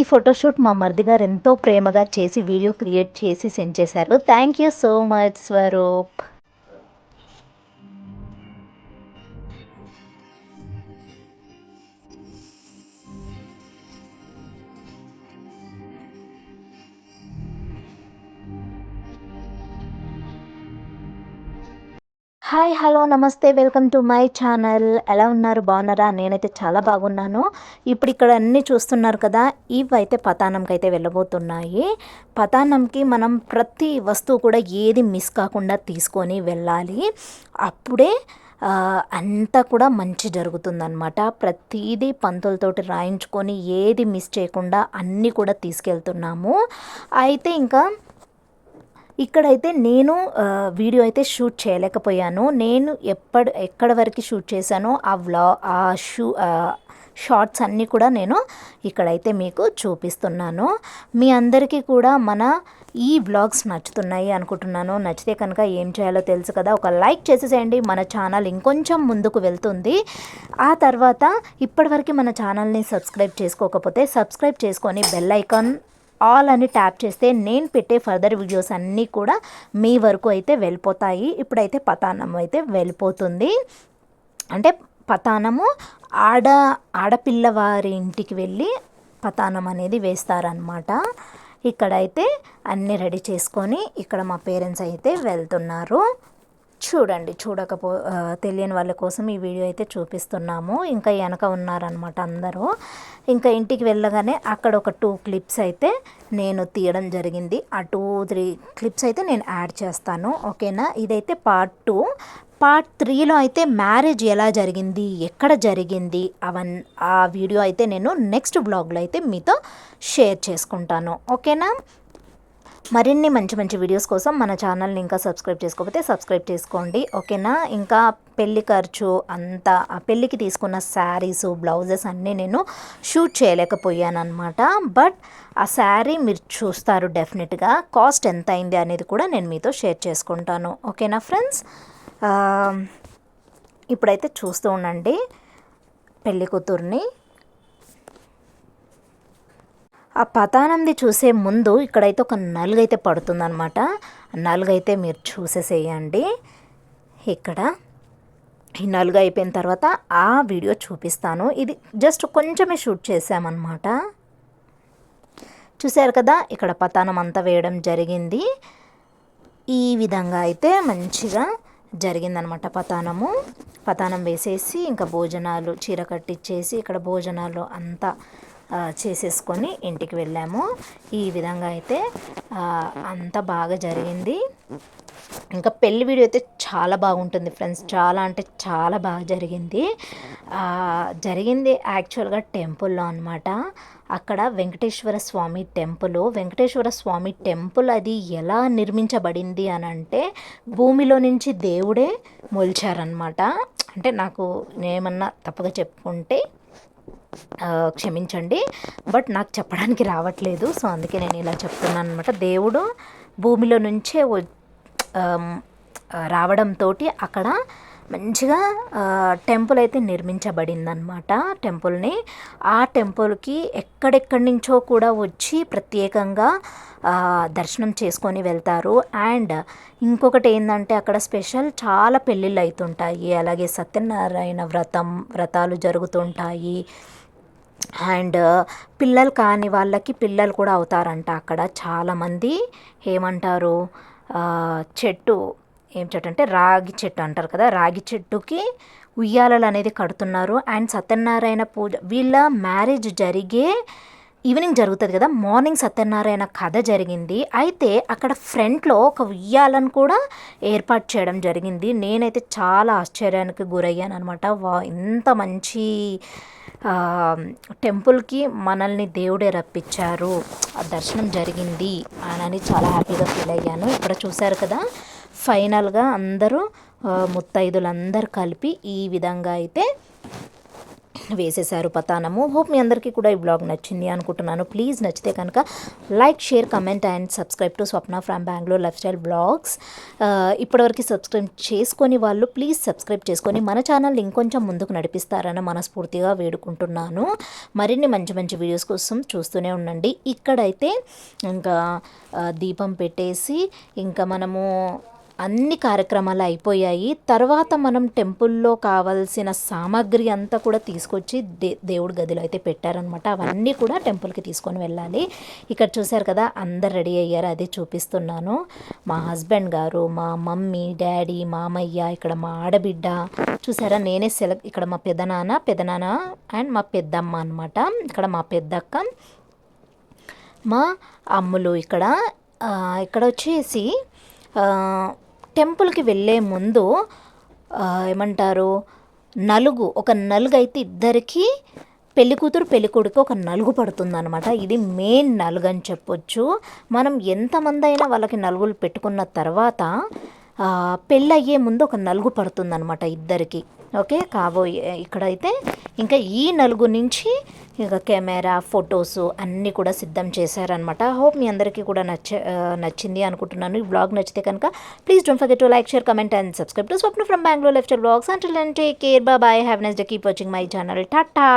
Photoshoot మా మరిది గారు ఎంతో ప్రేమగా చేసి వీడియో క్రియేట్ చేసి సెండ్ చేశారు. Thank you so much Swaroop. Hi, hello, నమస్తే, వెల్కమ్ టు మై ఛానల్. ఎలా ఉన్నారు, బాగున్నారా? నేనైతే చాలా బాగున్నాను. ఇప్పుడు ఇక్కడ అన్నీ చూస్తున్నారు కదా, ఇవైతే పతానంకి అయితే వెళ్ళబోతున్నాయి. పతానంకి మనం ప్రతి వస్తువు కూడా ఏది మిస్ కాకుండా తీసుకొని వెళ్ళాలి. అప్పుడే అంతా కూడా మంచి జరుగుతుందన్నమాట. ప్రతిదీ పంతులతోటి రాయించుకొని ఏది మిస్ చేయకుండా అన్నీ కూడా తీసుకెళ్తున్నాము. అయితే ఇంకా ఇక్కడైతే నేను వీడియో అయితే షూట్ చేయలేకపోయాను. నేను ఎక్కడ వరకు షూట్ చేశానో ఆ షార్ట్స్ అన్నీ కూడా నేను ఇక్కడైతే మీకు చూపిస్తున్నాను. మీ అందరికీ కూడా మన ఈ వ్లాగ్స్ నచ్చుతున్నాయి అనుకుంటున్నాను. నచ్చితే కనుక ఏం చేయాలో తెలుసు కదా, ఒక లైక్ చేసేసేయండి. మన ఛానల్ ఇంకొంచెం ముందుకు వెళ్తుంది. ఆ తర్వాత ఇప్పటివరకు మన ఛానల్ని సబ్స్క్రైబ్ చేసుకోకపోతే సబ్స్క్రైబ్ చేసుకొని బెల్ ఐకాన్ ఆల్ అని ట్యాప్ చేస్తే నేను పెట్టే ఫర్దర్ వీడియోస్ అన్నీ కూడా మీ వరకు అయితే వెళ్ళిపోతాయి. ఇప్పుడైతే పతానం అయితే వెళ్ళిపోతుంది. అంటే పతానము ఆడపిల్లవారి ఇంటికి వెళ్ళి పతానం అనేది వేస్తారనమాట. ఇక్కడైతే అన్నీ రెడీ చేసుకొని ఇక్కడ మా పేరెంట్స్ అయితే వెళ్తున్నారు. చూడండి, తెలియని వాళ్ళ కోసం ఈ వీడియో అయితే చూపిస్తున్నాము. ఇంకా వెనక ఉన్నారనమాట అందరూ. ఇంకా ఇంటికి వెళ్ళగానే అక్కడ ఒక 2 క్లిప్స్ అయితే నేను తీయడం జరిగింది. ఆ 2-3 క్లిప్స్ అయితే నేను యాడ్ చేస్తాను, ఓకేనా? ఇదైతే పార్ట్ 2. పార్ట్ 3లో అయితే మ్యారేజ్ ఎలా జరిగింది, ఎక్కడ జరిగింది, ఆ వీడియో అయితే నేను నెక్స్ట్ బ్లాగ్లో అయితే మీతో షేర్ చేసుకుంటాను, ఓకేనా? మరిన్ని మంచి మంచి వీడియోస్ కోసం మన ఛానల్ని ఇంకా సబ్స్క్రైబ్ చేసుకోకపోతే సబ్స్క్రైబ్ చేసుకోండి, ఓకేనా? ఇంకా పెళ్లి ఖర్చు అంతా, ఆ పెళ్ళికి తీసుకున్న శారీస్, బ్లౌజెస్ అన్నీ నేను షూట్ చేయలేకపోయాను అనమాట. బట్ ఆ శారీ మీరు చూస్తారు డెఫినెట్గా. కాస్ట్ ఎంత అయింది అనేది కూడా నేను మీతో షేర్ చేసుకుంటాను, ఓకేనా ఫ్రెండ్స్? ఇప్పుడైతే చూస్తూ ఉండండి పెళ్లి కూతుర్ని. ఆ పతానంది చూసే ముందు ఇక్కడైతే ఒక నలుగైతే పడుతుందనమాట. నలుగైతే మీరు చూసేసేయండి. ఇక్కడ ఈ నలుగు అయిపోయిన తర్వాత ఆ వీడియో చూపిస్తాను. ఇది జస్ట్ కొంచెమే షూట్ చేసామన్నమాట. చూశారు కదా, ఇక్కడ పతానం అంతా వేయడం జరిగింది. ఈ విధంగా అయితే మంచిగా జరిగిందనమాట పతానం వేసేసి ఇంకా భోజనాలు, చీర కట్టించేసి ఇక్కడ భోజనాలు అంతా చేసేసుకొని ఇంటికి వెళ్ళాము. ఈ విధంగా అయితే అంత బాగా జరిగింది. ఇంకా పెళ్లి వీడియో అయితే చాలా బాగుంటుంది ఫ్రెండ్స్. చాలా అంటే చాలా బాగా జరిగింది యాక్చువల్గా టెంపుల్లో అనమాట. అక్కడ వెంకటేశ్వర స్వామి టెంపుల్ అది ఎలా నిర్మించబడింది అని అంటే భూమిలో నుంచి దేవుడే మొలిచారనమాట. అంటే నాకు నేనేమన్నా తప్పుగా చెప్పుకుంటే క్షమించండి, బట్ నాకు చెప్పడానికి రావట్లేదు, సో అందుకే నేను ఇలా చెప్తున్నాను అనమాట. దేవుడు భూమిలో నుంచే రావడంతో అక్కడ మంచిగా టెంపుల్ అయితే నిర్మించబడిందనమాట. ఆ టెంపుల్కి ఎక్కడెక్కడి నుంచో కూడా వచ్చి ప్రత్యేకంగా దర్శనం చేసుకొని వెళ్తారు. అండ్ ఇంకొకటి ఏంటంటే అక్కడ స్పెషల్ చాలా పెళ్ళిళ్ళు అవుతుంటాయి. అలాగే సత్యనారాయణ వ్రతాలు జరుగుతుంటాయి. అండ్ పిల్లలు కాని వాళ్ళకి పిల్లలు కూడా అవుతారంట. అక్కడ చాలామంది ఏమంటారు, చెట్టు అంటే రాగి చెట్టు అంటారు కదా, రాగి చెట్టుకి ఉయ్యాలలు అనేది కడుతున్నారు. అండ్ సత్యనారాయణ పూజ, వీళ్ళ మ్యారేజ్ జరిగే ఈవినింగ్ జరుగుతుంది కదా, మార్నింగ్ సత్యనారాయణ కథ జరిగింది. అయితే అక్కడ ఫ్రంట్లో ఒక ఉయ్యాలను కూడా ఏర్పాటు చేయడం జరిగింది. నేనైతే చాలా ఆశ్చర్యానికి గురయ్యాను అనమాట. ఇంత మంచి టెంపుల్కి మనల్ని దేవుడే రప్పించారు, ఆ దర్శనం జరిగింది అని చాలా హ్యాపీగా ఫీల్ అయ్యాను. ఇక్కడ చూశారు కదా, ఫైనల్గా అందరూ ముత్తైదులందరూ కలిపి ఈ విధంగా అయితే వేసేసారు పతానము. హోప్ మీ అందరికీ కూడా ఈ బ్లాగ్ నచ్చింది అనుకుంటున్నాను. ప్లీజ్ నచ్చితే కనుక like, share, comment and subscribe to Swapna from Bengaluru life style blogs. ఇప్పటివరకు సబ్స్క్రైబ్ చేసుకొని వాళ్ళు ప్లీజ్ సబ్స్క్రైబ్ చేసుకొని మన ఛానల్ ఇంకొంచెం ముందుకు నడిపిస్తారని మనస్ఫూర్తిగా వేడుకుంటున్నాను. మరిన్ని మంచి మంచి వీడియోస్ కోసం చూస్తూనే ఉండండి. ఇక్కడైతే ఇంకా దీపం పెట్టేసి ఇంకా మనము అన్ని కార్యక్రమాలు అయిపోయాయి. తర్వాత మనం టెంపుల్లో కావాల్సిన సామాగ్రి అంతా కూడా తీసుకొచ్చి దేవుడి గదిలో అయితే పెట్టారనమాట. అవన్నీ కూడా టెంపుల్కి తీసుకొని వెళ్ళాలి. ఇక్కడ చూశారు కదా, అందరు రెడీ అయ్యారు, అదే చూపిస్తున్నాను. మా హస్బెండ్ గారు, మా మమ్మీ, డాడీ, మామయ్య, ఇక్కడ మా ఆడబిడ్డ చూసారా, నేనే ఇక్కడ మా పెదనాన్న అండ్ మా పెద్దమ్మ అనమాట. ఇక్కడ మా పెద్దక్క, మా అమ్ములు. ఇక్కడ వచ్చేసి టెంపుల్కి వెళ్ళే ముందు ఏమంటారు, ఒక నలుగు అయితే ఇద్దరికి పెళ్ళికూతురు పెళ్ళికొడుకు ఒక నలుగు పడుతుందన్నమాట. ఇది మెయిన్ నలుగు అని చెప్పొచ్చు. మనం ఎంతమంది అయినా వాళ్ళకి నలుగులు పెట్టుకున్న తర్వాత పెళ్ళి అయ్యే ముందు ఒక నలుగు పడుతుందన్నమాట ఇద్దరికి. ఓకే, ఇక్కడైతే ఇంకా ఈ నలుగు నుంచి ఇక కెమెరా, ఫొటోస్ అన్నీ కూడా సిద్ధం చేశారనమాట. హోప్ మీ అందరికీ కూడా నచ్చింది అనుకుంటున్నాను. ఈ బ్లాగ్ నచ్చితే కనుక please don't forget to like, share, comment and subscribe to Swapna from Bengaluru life style blogs. Until then take care, bye bye, have nice day, keep watching my channel, Tata.